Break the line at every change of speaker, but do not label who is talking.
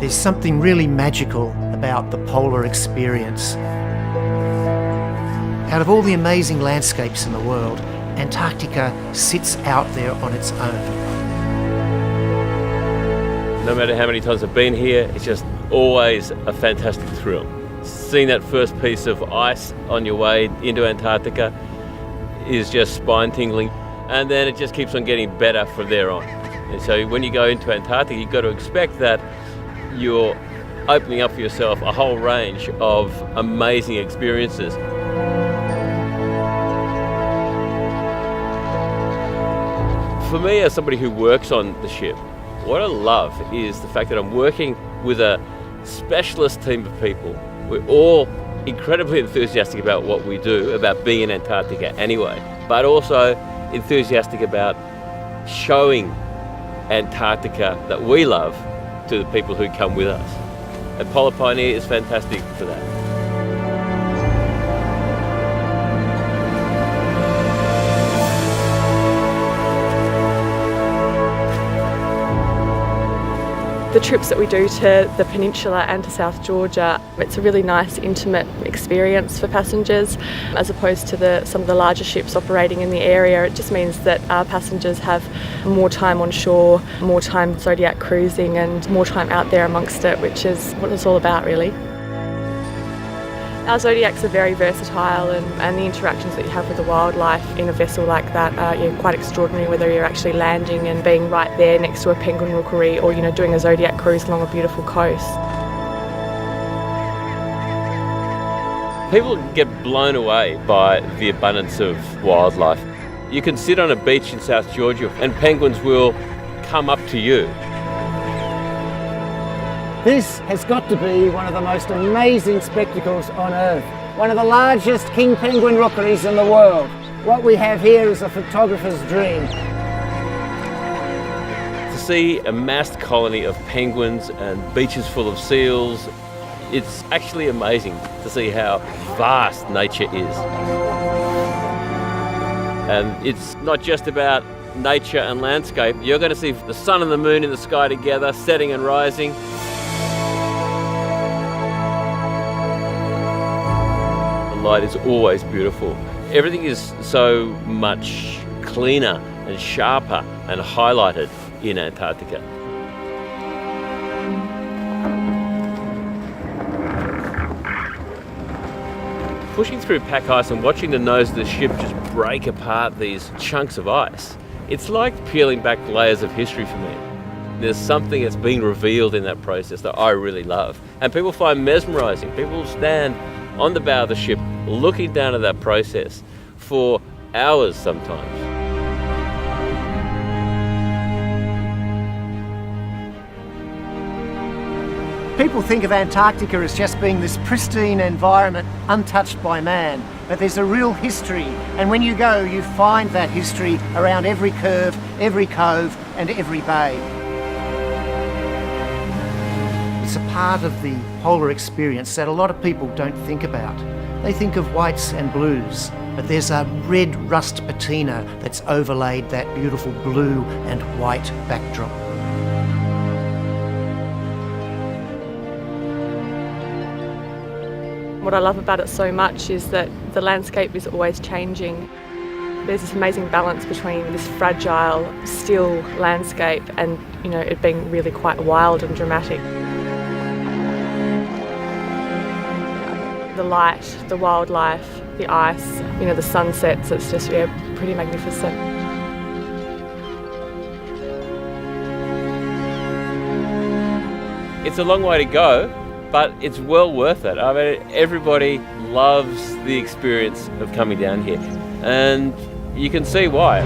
There's something really magical about the polar experience. Out of all the amazing landscapes in the world, Antarctica sits out there on its own.
No matter how many times I've been here, it's just always a fantastic thrill. Seeing that first piece of ice on your way into Antarctica is just spine-tingling, and then it just keeps on getting better from there on. And so when you go into Antarctica, you've got to expect that you're opening up for yourself a whole range of amazing experiences. For me, as somebody who works on the ship, what I love is the fact that I'm working with a specialist team of people. We're all incredibly enthusiastic about what we do, about being in Antarctica anyway, but also enthusiastic about showing Antarctica that we love to the people who come with us. And Polar Pioneer is fantastic for that.
The trips that we do to the peninsula and to South Georgia, it's a really nice, intimate experience for passengers as opposed to some of the larger ships operating in the area. It just means that our passengers have more time on shore, more time Zodiac cruising and more time out there amongst it, which is what it's all about really. Our Zodiacs are very versatile and the interactions that you have with the wildlife in a vessel like that are quite extraordinary, whether you're actually landing and being right there next to a penguin rookery or doing a Zodiac cruise along a beautiful coast.
People get blown away by the abundance of wildlife. You can sit on a beach in South Georgia and penguins will come up to you.
This has got to be one of the most amazing spectacles on Earth. One of the largest king penguin rookeries in the world. What we have here is a photographer's dream.
To see a massed colony of penguins and beaches full of seals, it's actually amazing to see how vast nature is. And it's not just about nature and landscape. You're going to see the sun and the moon in the sky together, setting and rising. Light is always beautiful. Everything is so much cleaner and sharper and highlighted in Antarctica. Pushing through pack ice and watching the nose of the ship just break apart these chunks of ice, it's like peeling back layers of history for me. There's something that's being revealed in that process that I really love. And people find mesmerizing. People stand on the bow of the ship looking down at that process for hours sometimes.
People think of Antarctica as just being this pristine environment untouched by man, but there's a real history, and when you go you find that history around every curve, every cove and every bay. It's a part of the polar experience that a lot of people don't think about. They think of whites and blues, but there's a red rust patina that's overlaid that beautiful blue and white backdrop.
What I love about it so much is that the landscape is always changing. There's this amazing balance between this fragile, still landscape and it being really quite wild and dramatic. The light, the wildlife, the ice, the sunsets, it's just pretty magnificent.
It's a long way to go, but it's well worth it. I mean, everybody loves the experience of coming down here, and you can see why.